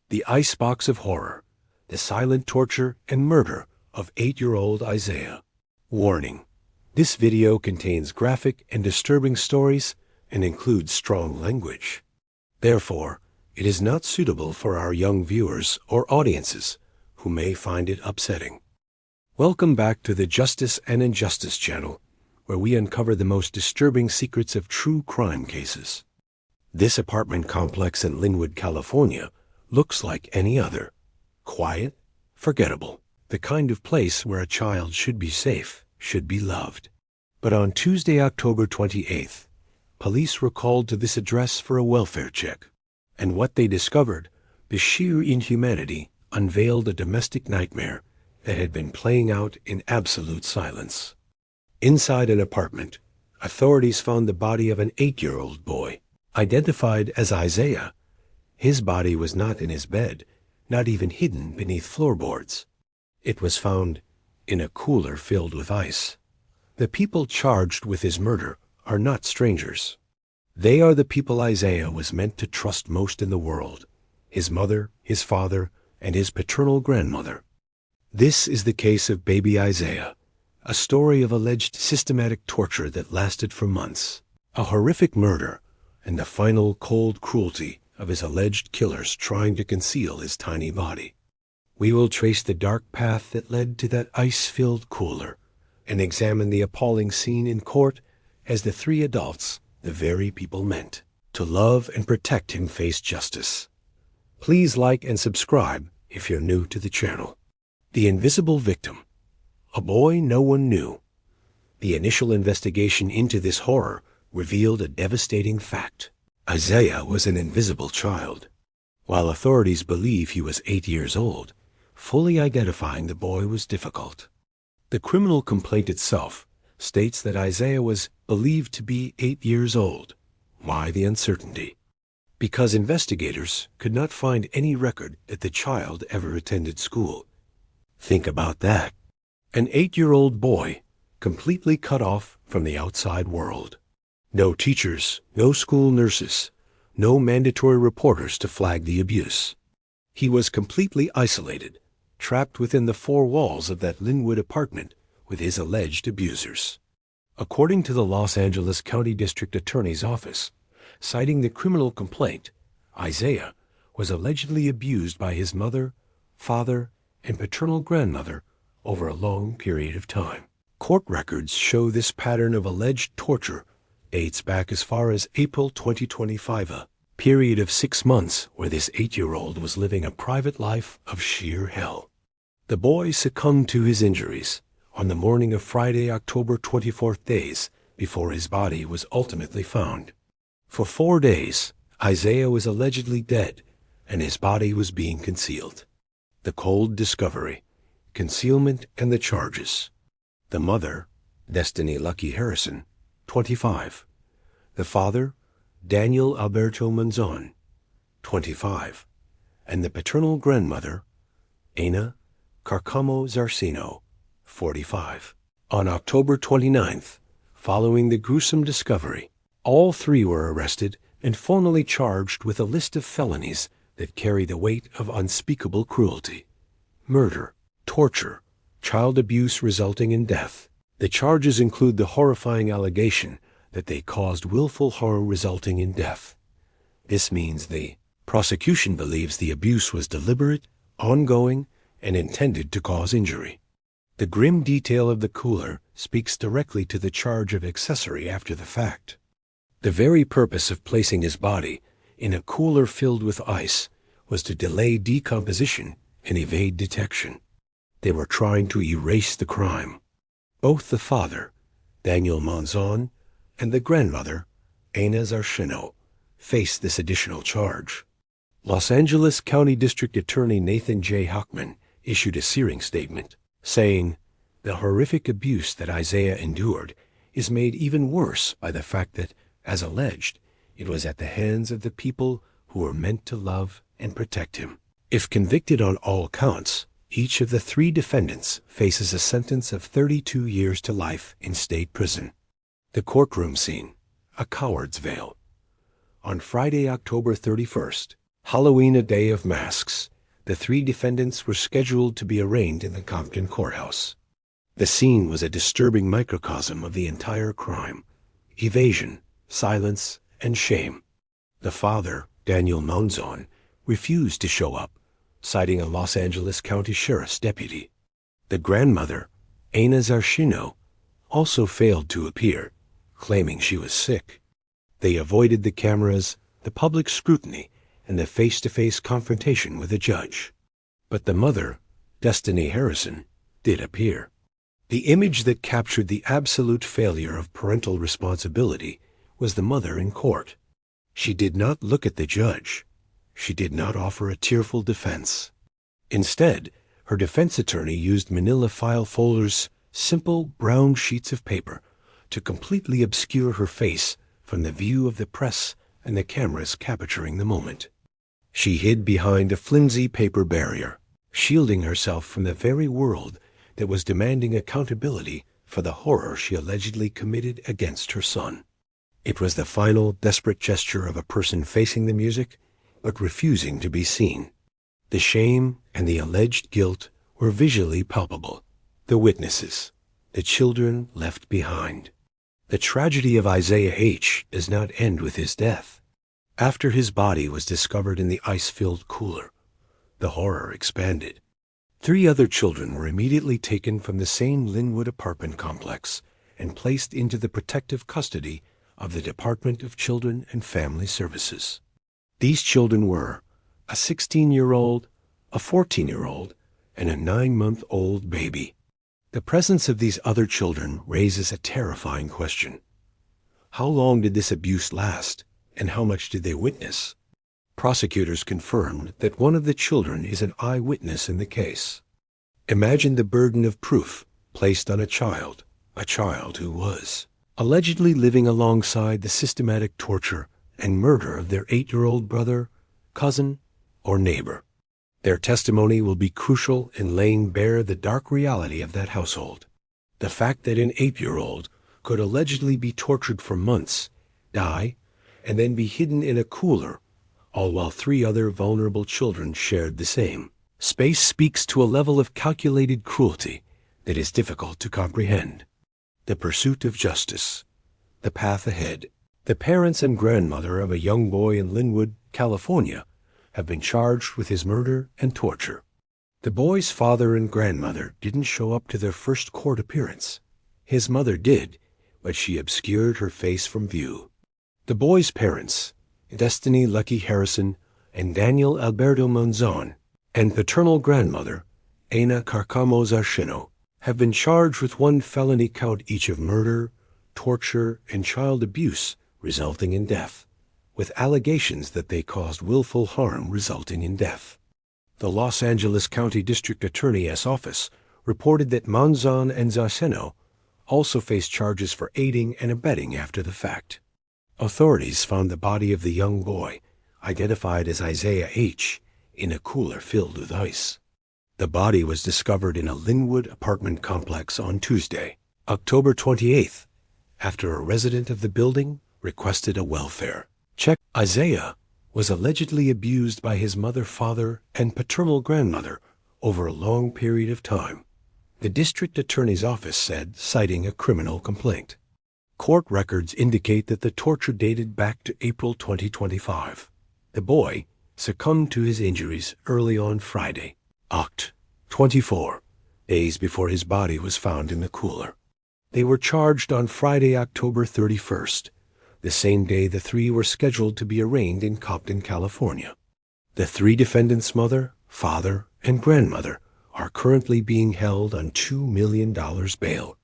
The Icebox of Horror, the silent torture and murder of 8-year-old Isaiah. Warning: this video contains graphic and disturbing stories and includes strong language. Therefore, it is not suitable for our young viewers or audiences who may find it upsetting. Welcome back to the Justice and Injustice channel, where we uncover the most disturbing secrets of true crime cases. This apartment complex in Lynwood, California, looks like any other. Quiet, forgettable, the kind of place where a child should be safe, should be loved. But on Tuesday, October 28th, police were called to this address for a welfare check. And what they discovered, the sheer inhumanity, unveiled a domestic nightmare that had been playing out in absolute silence. Inside an apartment, authorities found the body of an 8-year-old boy, identified as Isaiah. His body was not in his bed, not even hidden beneath floorboards. It was found in a cooler filled with ice. The people charged with his murder are not strangers. They are the people Isaiah was meant to trust most in the world: his mother, his father, and his paternal grandmother. This is the case of baby Isaiah, a story of alleged systematic torture that lasted for months, a horrific murder, and the final cold cruelty of his alleged killers trying to conceal his tiny body. We will trace the dark path that led to that ice-filled cooler and examine the appalling scene in court as the three adults, the very people meant to love and protect him, face justice. Please like and subscribe if you're new to the channel. The invisible victim, a boy no one knew. The initial investigation into this horror revealed a devastating fact. Isaiah was an invisible child. While authorities believe he was 8 years old, fully identifying the boy was difficult. The criminal complaint itself states that Isaiah was believed to be 8 years old. Why the uncertainty? Because investigators could not find any record that the child ever attended school. Think about that. An 8-year-old boy, completely cut off from the outside world. No teachers, no school nurses, no mandatory reporters to flag the abuse. He was completely isolated, trapped within the four walls of that Lynwood apartment with his alleged abusers. According to the Los Angeles County District Attorney's Office, citing the criminal complaint, Isaiah was allegedly abused by his mother, father, and paternal grandmother over a long period of time. Court records show this pattern of alleged torture dates back as far as April 2025, a period of 6 months where this 8-year-old was living a private life of sheer hell. The boy succumbed to his injuries on the morning of Friday, October 24th, days before his body was ultimately found. For 4 days, Isaiah was allegedly dead, and his body was being concealed. The cold discovery, concealment, and the charges. The mother, Destiny Lucky Harrison, 25. The father, Daniel Alberto Manzon, 25. And the paternal grandmother, Ana Carcamo Zarcino, 45. On October 29th, following the gruesome discovery, all three were arrested and formally charged with a list of felonies that carry the weight of unspeakable cruelty: murder, torture, child abuse resulting in death. The charges include the horrifying allegation that they caused willful harm resulting in death. This means the prosecution believes the abuse was deliberate, ongoing, and intended to cause injury. The grim detail of the cooler speaks directly to the charge of accessory after the fact. The very purpose of placing his body in a cooler filled with ice was to delay decomposition and evade detection. They were trying to erase the crime. Both the father, Daniel Manzon, and the grandmother, Ana Zarcino, faced this additional charge. Los Angeles County District Attorney Nathan J. Hochman issued a searing statement, saying, "The horrific abuse that Isaiah endured is made even worse by the fact that, as alleged, it was at the hands of the people who were meant to love and protect him." If convicted on all counts, each of the 3 defendants faces a sentence of 32 years to life in state prison. The courtroom scene, a coward's veil. On Friday, October 31st, Halloween, a day of masks. The three defendants were scheduled to be arraigned in the Compton courthouse. The scene was a disturbing microcosm of the entire crime: evasion, silence, and shame. The father, Daniel Monzon, refused to show up, citing a Los Angeles County Sheriff's deputy. The grandmother, Ana Zarshino, also failed to appear, claiming she was sick. They avoided the cameras, the public scrutiny, and the face-to-face confrontation with the judge. But the mother, Destiny Harrison, did appear. The image that captured the absolute failure of parental responsibility was the mother in court. She did not look at the judge. She did not offer a tearful defense. Instead, her defense attorney used manila file folders, simple brown sheets of paper, to completely obscure her face from the view of the press and the cameras capturing the moment. She hid behind a flimsy paper barrier, shielding herself from the very world that was demanding accountability for the horror she allegedly committed against her son. It was the final, desperate gesture of a person facing the music, but refusing to be seen. The shame and the alleged guilt were visually palpable. The witnesses, the children left behind. The tragedy of Isaiah H. does not end with his death. After his body was discovered in the ice-filled cooler, the horror expanded. 3 other children were immediately taken from the same Lynwood apartment complex and placed into the protective custody of the Department of Children and Family Services. These children were a 16-year-old, a 14-year-old, and a 9-month-old baby. The presence of these other children raises a terrifying question. How long did this abuse last, and how much did they witness? Prosecutors confirmed that one of the children is an eyewitness in the case. Imagine the burden of proof placed on a child who was allegedly living alongside the systematic torture and murder of their 8-year-old brother, cousin, or neighbor. Their testimony will be crucial in laying bare the dark reality of that household. The fact that an 8-year-old could allegedly be tortured for months, die, and then be hidden in a cooler, all while 3 other vulnerable children shared the same space, speaks to a level of calculated cruelty that is difficult to comprehend. The pursuit of justice, the path ahead. The parents and grandmother of a young boy in Lynwood, California, have been charged with his murder and torture. The boy's father and grandmother didn't show up to their first court appearance. His mother did, but she obscured her face from view. The boy's parents, Destiny Lucky Harrison and Daniel Alberto Monzon, and paternal grandmother, Ana Carcamo Zarshino, have been charged with 1 felony count each of murder, torture, and child abuse resulting in death, with allegations that they caused willful harm resulting in death. The Los Angeles County District Attorney's Office reported that Monzon and Zarshino also faced charges for aiding and abetting after the fact. Authorities found the body of the young boy, identified as Isaiah H., in a cooler filled with ice. The body was discovered in a Lynwood apartment complex on Tuesday, October 28th, after a resident of the building requested a welfare check. Isaiah was allegedly abused by his mother, father, and paternal grandmother over a long period of time, the district attorney's office said, citing a criminal complaint. Court records indicate that the torture dated back to April 2025. The boy succumbed to his injuries early on Friday, Oct. 24, days before his body was found in the cooler. They were charged on Friday, October 31st, the same day the 3 were scheduled to be arraigned in Compton, California. The 3 defendants' mother, father, and grandmother are currently being held on $2 million bail.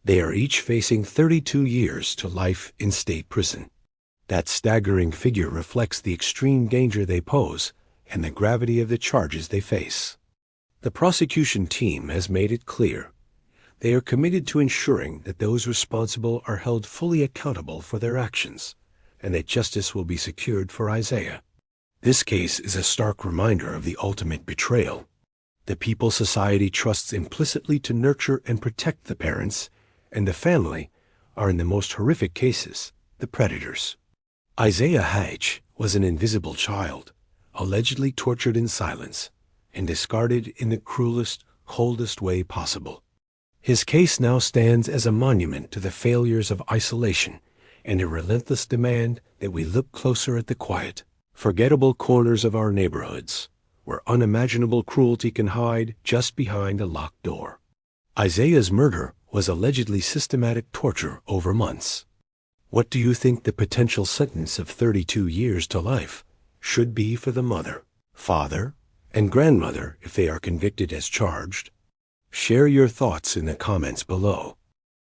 They are each facing 32 years to life in state prison. That staggering figure reflects the extreme danger they pose and the gravity of the charges they face. The prosecution team has made it clear they are committed to ensuring that those responsible are held fully accountable for their actions and that justice will be secured for Isaiah. This case is a stark reminder of the ultimate betrayal. The people society trusts implicitly to nurture and protect the parents, and the family are, in the most horrific cases, the predators. Isaiah H. was an invisible child, allegedly tortured in silence and discarded in the cruelest, coldest way possible. His case now stands as a monument to the failures of isolation and a relentless demand that we look closer at the quiet, forgettable corners of our neighborhoods, where unimaginable cruelty can hide just behind a locked door. Isaiah's murder was allegedly systematic torture over months. What do you think the potential sentence of 32 years to life should be for the mother, father, and grandmother if they are convicted as charged? Share your thoughts in the comments below.